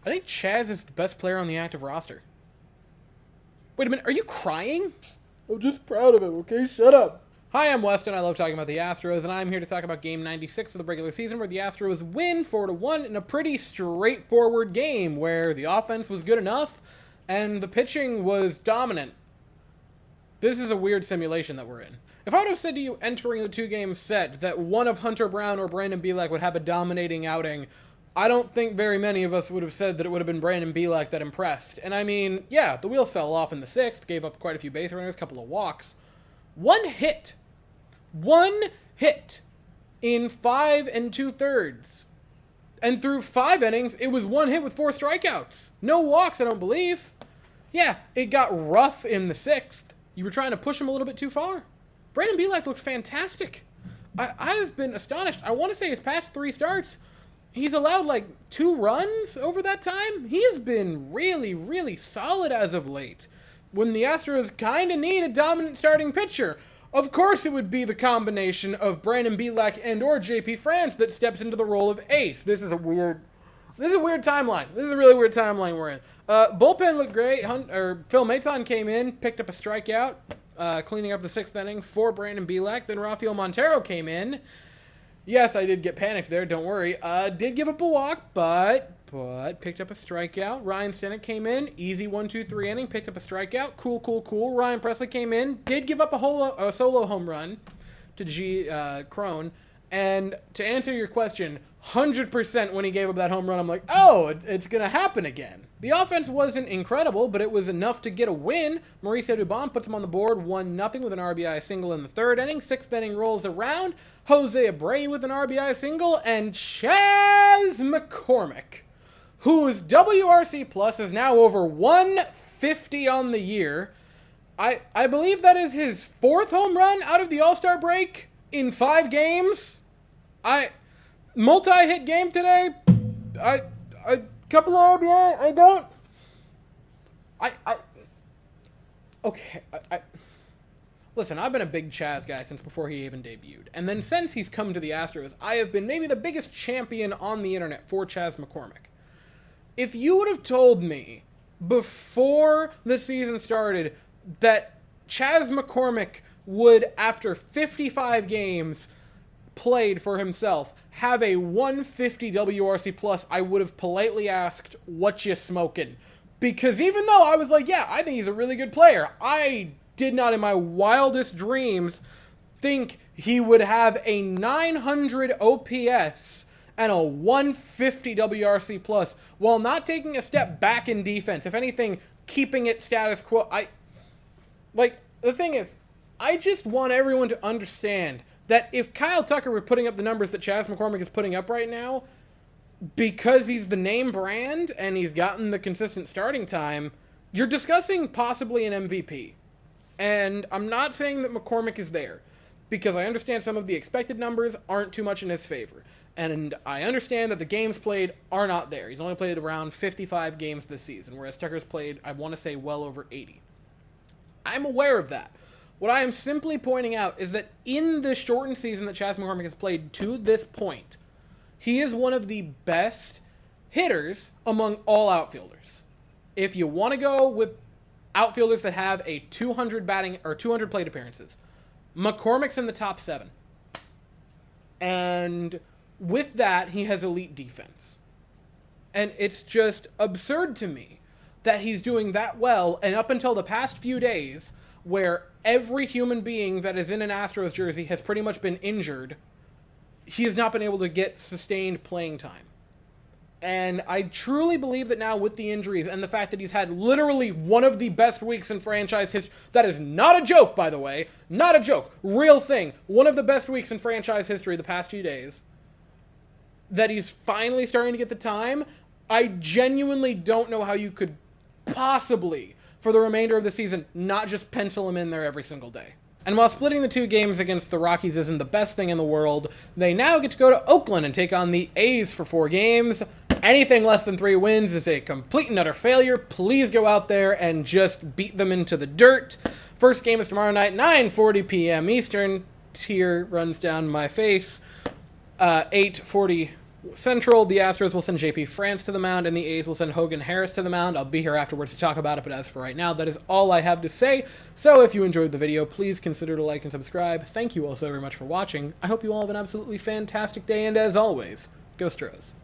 I think Chaz is the best player on the active roster. Wait a minute, are you crying? I'm just proud of him, okay? Shut up. Hi, I'm Weston. I love talking about the Astros, and I'm here to talk about Game 96 of the regular season, where the Astros win 4-1 in a pretty straightforward game, where the offense was good enough, and the pitching was dominant. This is a weird simulation that we're in. If I would have said to you entering the two-game set that one of Hunter Brown or Brandon Bielak would have a dominating outing, I don't think very many of us would have said that it would have been Brandon Bielak that impressed. And I mean, yeah, the wheels fell off in the sixth, gave up quite a few base runners, a couple of walks. One hit in 5 2/3. And through 5 innings, it was one hit with 4 strikeouts. No walks, I don't believe. Yeah, it got rough in the sixth. You were trying to push him a little bit too far. Brandon Bielak looked fantastic. I've been astonished. I want to say his past 3 starts, he's allowed like 2 runs over that time. He has been really, really solid as of late. When the Astros kind of need a dominant starting pitcher, of course it would be the combination of Brandon Bielak and or JP France that steps into the role of ace. This is a weird timeline. This is a really weird timeline we're in. Bullpen looked great. Phil Maton came in, picked up a strikeout, cleaning up the 6th inning for Brandon Bielak. Then Rafael Montero came in. Yes, I did get panicked there, don't worry. Did give up a walk, but picked up a strikeout. Ryan Stennett came in, easy 1-2-3 inning, picked up a strikeout. Cool. Ryan Presley came in, did give up a solo home run to Crone. And to answer your question, 100% when he gave up that home run, I'm like, oh, it's going to happen again. The offense wasn't incredible, but it was enough to get a win. Mauricio Dubon puts him on the board 1-0 with an RBI single in the 3rd inning. 6th inning rolls around. Jose Abreu with an RBI single. And Chas McCormick, whose WRC plus is now over 150 on the year. I believe that is his 4th home run out of the All-Star break in 5 games. Multi-hit game today. Couple of RBI. Listen, I've been a big Chaz guy since before he even debuted. And then since he's come to the Astros, I have been maybe the biggest champion on the internet for Chas McCormick. If you would have told me before the season started that Chas McCormick would, after 55 games played for himself, have a 150 WRC plus, I would have politely asked, what you smoking? Because even though I was like, yeah, I think he's a really good player, I did not in my wildest dreams think he would have a 900 OPS and a 150 WRC plus while not taking a step back in defense. If anything, keeping it status quo. The thing is, I just want everyone to understand that if Kyle Tucker were putting up the numbers that Chas McCormick is putting up right now, because he's the name brand and he's gotten the consistent starting time, you're discussing possibly an MVP. And I'm not saying that McCormick is there, because I understand some of the expected numbers aren't too much in his favor. And I understand that the games played are not there. He's only played around 55 games this season, whereas Tucker's played, I want to say, well over 80. I'm aware of that. What I am simply pointing out is that in the shortened season that Chas McCormick has played to this point, he is one of the best hitters among all outfielders. If you want to go with outfielders that have a 200 batting or 200 plate appearances, McCormick's in the top 7. And with that, he has elite defense. And it's just absurd to me that he's doing that well, and up until the past few days, where every human being that is in an Astros jersey has pretty much been injured, he has not been able to get sustained playing time. And I truly believe that now with the injuries and the fact that he's had literally one of the best weeks in franchise history, that is not a joke, by the way, not a joke, real thing, one of the best weeks in franchise history the past few days, that he's finally starting to get the time, I genuinely don't know how you could possibly, for the remainder of the season, not just pencil him in there every single day. And while splitting the 2 games against the Rockies isn't the best thing in the world, they now get to go to Oakland and take on the A's for 4 games. Anything less than 3 wins is a complete and utter failure. Please go out there and just beat them into the dirt. First game is tomorrow night, 9:40 p.m. Eastern. Tear runs down my face. 8:40 Central, the Astros will send JP France to the mound, and the A's will send Hogan Harris to the mound. I'll be here afterwards to talk about it, but as for right now, that is all I have to say. So if you enjoyed the video, please consider to like and subscribe. Thank you all so very much for watching. I hope you all have an absolutely fantastic day, and as always, go Stros.